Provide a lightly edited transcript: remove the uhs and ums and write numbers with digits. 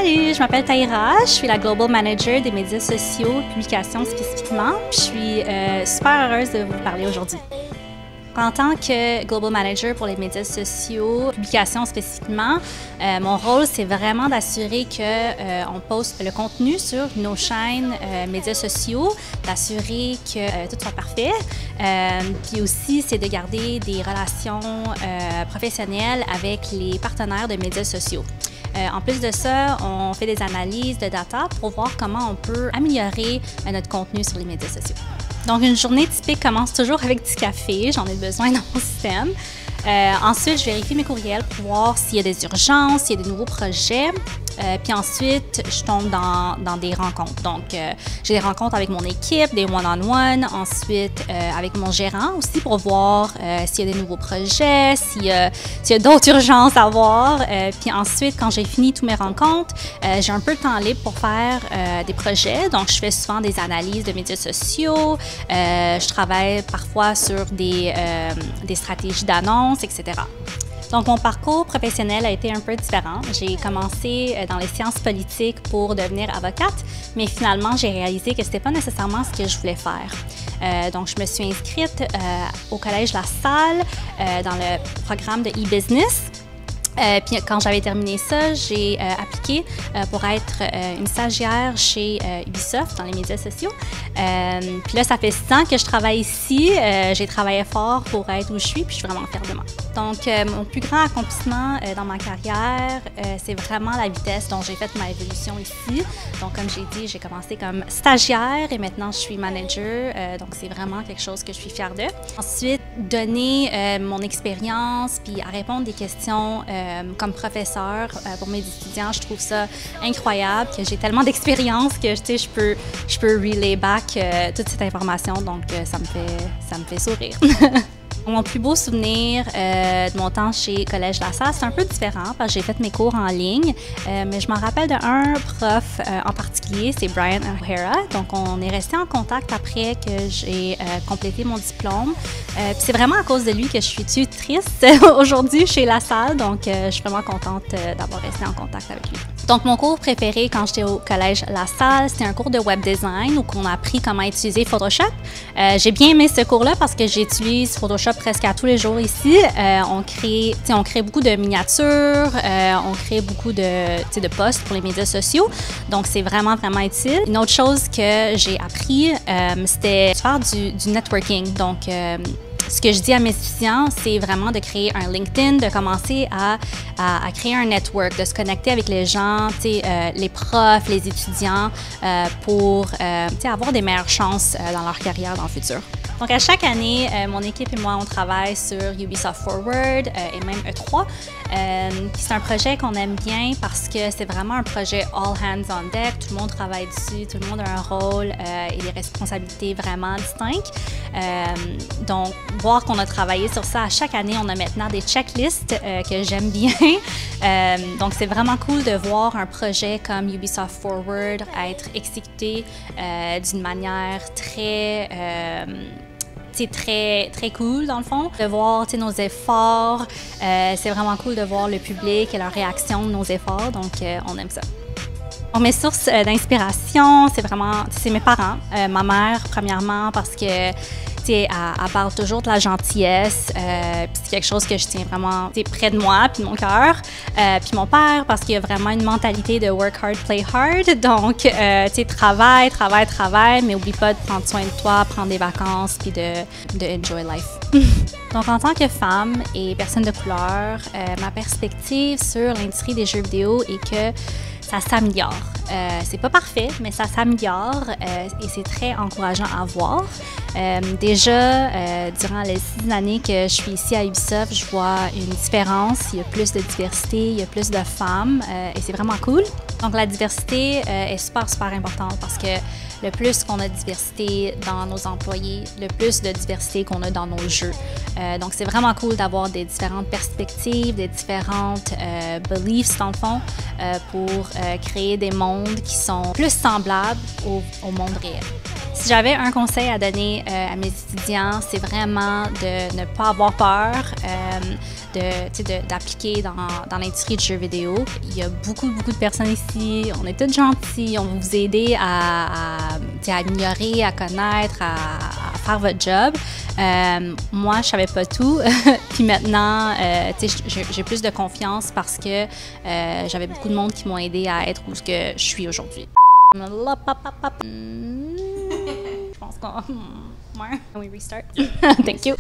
Salut, je m'appelle Taïra, je suis la Global Manager des médias sociaux, publications spécifiquement. Je suis super heureuse de vous parler aujourd'hui. En tant que Global Manager pour les médias sociaux, publications spécifiquement, mon rôle, c'est vraiment d'assurer qu'on poste le contenu sur nos chaînes médias sociaux, d'assurer que tout soit parfait. Puis aussi, c'est de garder des relations professionnelles avec les partenaires de médias sociaux. En plus de ça, on fait des analyses de data pour voir comment on peut améliorer notre contenu sur les médias sociaux. Donc, une journée typique commence toujours avec du café. J'en ai besoin dans mon système. Ensuite, je vérifie mes courriels pour voir s'il y a des urgences, s'il y a des nouveaux projets. Puis ensuite, je tombe dans des rencontres. Donc, j'ai des rencontres avec mon équipe, des one-on-one. Ensuite, avec mon gérant aussi pour voir s'il y a des nouveaux projets, s'il y a d'autres urgences à voir. Puis ensuite, quand j'ai fini toutes mes rencontres, j'ai un peu de temps libre pour faire des projets. Donc, je fais souvent des analyses de médias sociaux. Je travaille parfois sur des stratégies d'annonce, etc. Donc, mon parcours professionnel a été un peu différent. J'ai commencé dans les sciences politiques pour devenir avocate, mais finalement, j'ai réalisé que ce n'était pas nécessairement ce que je voulais faire. Donc, je me suis inscrite au Collège La Salle dans le programme de e-business. Puis quand j'avais terminé ça, j'ai appliqué pour être une stagiaire chez Ubisoft dans les médias sociaux. Puis là, ça fait 6 ans que je travaille ici. J'ai travaillé fort pour être où je suis, puis je suis vraiment fière de moi. Donc, mon plus grand accomplissement dans ma carrière, c'est vraiment la vitesse dont j'ai fait ma évolution ici. Donc, comme j'ai dit, j'ai commencé comme stagiaire et maintenant je suis manager. Donc, c'est vraiment quelque chose que je suis fière de. Ensuite, donner mon expérience puis à répondre des questions comme professeur pour mes étudiants, je trouve ça incroyable, que j'ai tellement d'expérience que je peux relay back toute cette information, donc ça me fait sourire. Mon plus beau souvenir de mon temps chez Collège La Salle, c'est un peu différent parce que j'ai fait mes cours en ligne, mais je m'en rappelle d'un prof en particulier, c'est Brian O'Hara. Donc, on est resté en contact après que j'ai complété mon diplôme. C'est vraiment à cause de lui que je suis tutrice aujourd'hui chez La Salle, donc je suis vraiment contente d'avoir resté en contact avec lui. Donc, mon cours préféré quand j'étais au Collège La Salle, c'était un cours de web design où on a appris comment utiliser Photoshop. J'ai bien aimé ce cours-là parce que j'utilise Photoshop presque à tous les jours ici. On crée beaucoup de miniatures, on crée beaucoup de posts pour les médias sociaux. Donc, c'est vraiment utile. Une autre chose que j'ai appris, c'était de faire du networking. Donc, ce que je dis à mes étudiants, c'est vraiment de créer un LinkedIn, de commencer à créer un network, de se connecter avec les gens, les profs, les étudiants, pour avoir des meilleures chances dans leur carrière dans le futur. Donc, à chaque année, mon équipe et moi, on travaille sur Ubisoft Forward et même E3. C'est un projet qu'on aime bien parce que c'est vraiment un projet all hands on deck. Tout le monde travaille dessus, tout le monde a un rôle et des responsabilités vraiment distinctes. Donc, voir qu'on a travaillé sur ça à chaque année, on a maintenant des checklists que j'aime bien. Donc, c'est vraiment cool de voir un projet comme Ubisoft Forward être exécuté d'une manière très cool dans le fond, de voir nos efforts. C'est vraiment cool de voir le public et leur réaction de nos efforts, donc on aime ça. Bon, mes sources d'inspiration, c'est mes parents. Ma mère, premièrement, parce que elle parle toujours de la gentillesse, puis c'est quelque chose que je tiens vraiment près de moi, puis de mon cœur. Puis mon père, parce qu'il y a vraiment une mentalité de work hard, play hard. Donc, travaille, mais oublie pas de prendre soin de toi, prendre des vacances, puis de enjoy life. Donc, en tant que femme et personne de couleur, ma perspective sur l'industrie des jeux vidéo est que ça s'améliore. C'est pas parfait, mais ça s'améliore et c'est très encourageant à voir. Déjà, durant les 6 années que je suis ici à Ubisoft, je vois une différence. Il y a plus de diversité, il y a plus de femmes et c'est vraiment cool. Donc, la diversité est super importante parce que le plus qu'on a de diversité dans nos employés, le plus de diversité qu'on a dans nos jeux. Donc, c'est vraiment cool d'avoir des différentes perspectives, des différentes beliefs, dans le fond, pour créer des mondes qui sont plus semblables au monde réel. Si j'avais un conseil à donner à mes étudiants, c'est vraiment de ne pas avoir peur d'appliquer dans l'industrie du jeu vidéo. Il y a beaucoup de personnes ici, on est toutes gentilles, on va vous aider à améliorer, à connaître, à faire votre job. Moi, je savais pas tout, puis maintenant, j'ai plus de confiance parce que j'avais beaucoup de monde qui m'ont aidé à être où je suis aujourd'hui. Je pense qu'on... Ouais. Can we restart? Thank you.